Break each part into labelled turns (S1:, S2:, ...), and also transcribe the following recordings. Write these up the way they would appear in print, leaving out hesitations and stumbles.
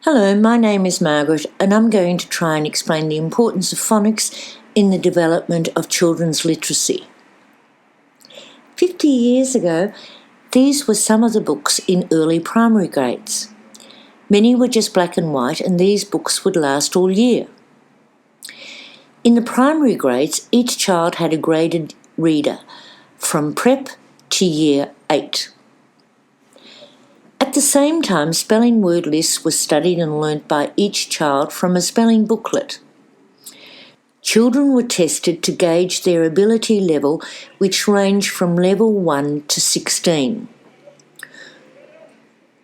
S1: Hello, my name is Margaret, and I'm going to try and explain the importance of phonics in the development of children's literacy. 50 years ago, these were some of the books in early primary grades. Many were just black and white, and these books would last all year. In the primary grades, each child had a graded reader from prep to year 8. At the same time, spelling word lists were studied and learnt by each child from a spelling booklet. Children were tested to gauge their ability level, which ranged from level 1 to 16.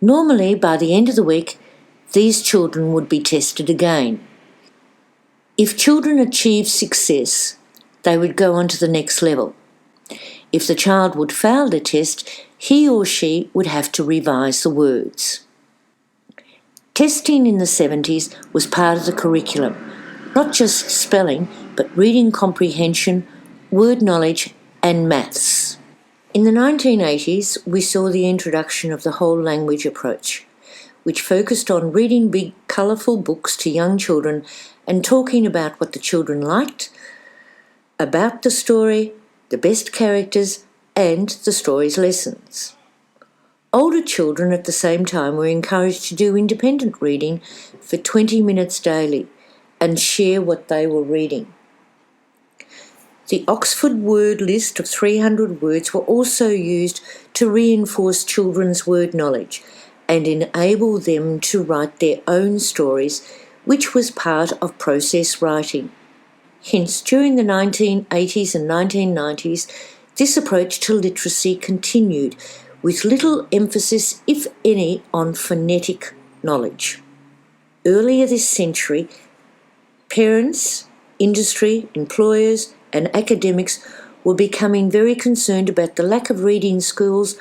S1: Normally, by the end of the week, these children would be tested again. If children achieved success, they would go on to the next level. If the child would fail the test, he or she would have to revise the words. Testing in the 70s was part of the curriculum, not just spelling, but reading comprehension, word knowledge, and maths. In the 1980s, we saw the introduction of the whole language approach, which focused on reading big, colourful books to young children and talking about what the children liked, about the story, the best characters, and the story's lessons. Older children at the same time were encouraged to do independent reading for 20 minutes daily and share what they were reading. The Oxford word list of 300 words were also used to reinforce children's word knowledge and enable them to write their own stories, which was part of process writing. Hence, during the 1980s and 1990s, this approach to literacy continued, with little emphasis, if any, on phonetic knowledge. Earlier this century, parents, industry, employers, and academics were becoming very concerned about the lack of reading skills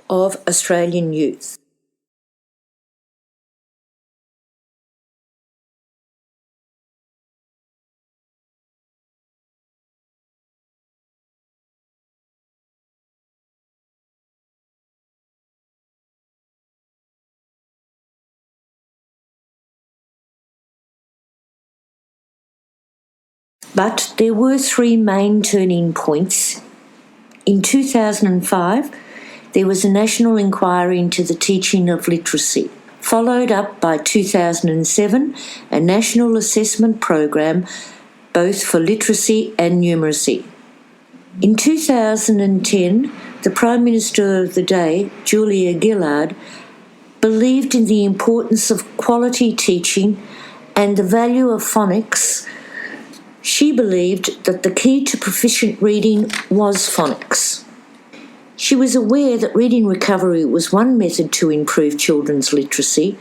S1: of Australian youth. But there were three main turning points. In 2005, there was a national inquiry into the teaching of literacy, followed up by 2007, a national assessment program both for literacy and numeracy. In 2010, the Prime Minister of the day, Julia Gillard, believed in the importance of quality teaching and the value of phonics. She believed that the key to proficient reading was phonics. She was aware that reading recovery was one method to improve children's literacy,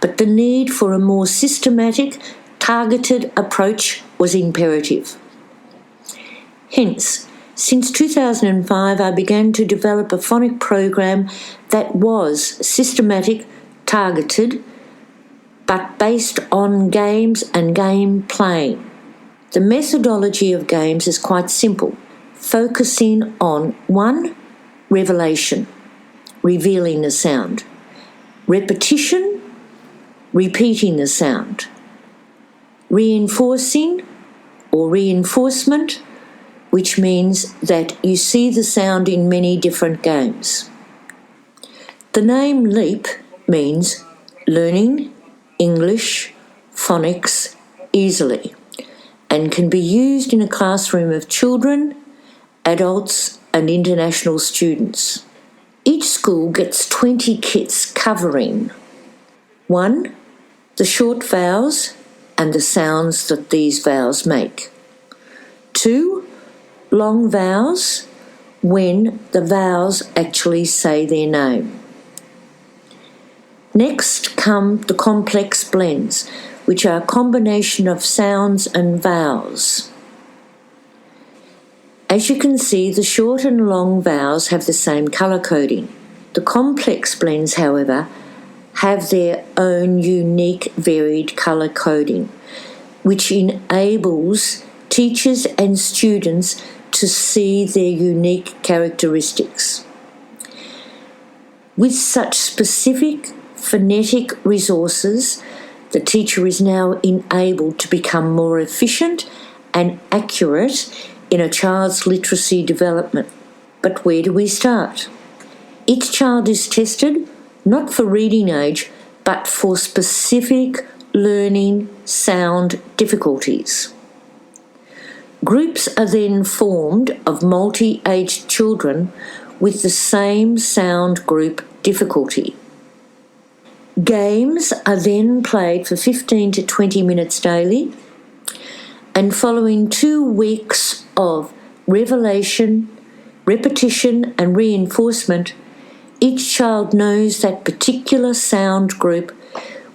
S1: but the need for a more systematic, targeted approach was imperative. Hence, since 2005, I began to develop a phonic program that was systematic, targeted, but based on games and game playing. The methodology of games is quite simple, focusing on 1. Revelation, revealing the sound. Repetition, repeating the sound. Reinforcing or reinforcement, which means that you see the sound in many different games. The name LEAP means learning English phonics easily, and can be used in a classroom of children, adults, and international students. Each school gets 20 kits covering 1. The short vowels and the sounds that these vowels make. 2. Long vowels, when the vowels actually say their name. Next come the complex blends, which are a combination of sounds and vowels. As you can see, the short and long vowels have the same colour coding. The complex blends, however, have their own unique varied colour coding, which enables teachers and students to see their unique characteristics. With such specific phonetic resources, The teacher is now enabled to become more efficient and accurate in a child's literacy development. But where do we start? Each child is tested not for reading age, but for specific learning sound difficulties. Groups are then formed of multi-aged children with the same sound group difficulty. Games are then played for 15 to 20 minutes daily, and following 2 weeks of repetition and reinforcement, each child knows that particular sound group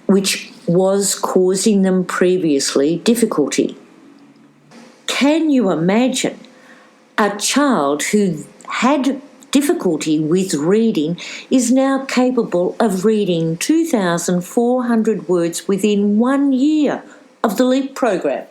S1: which was causing them previously difficulty. Can you imagine a child who had difficulty with reading is now capable of reading 2,400 words within 1 year of the LEAP program?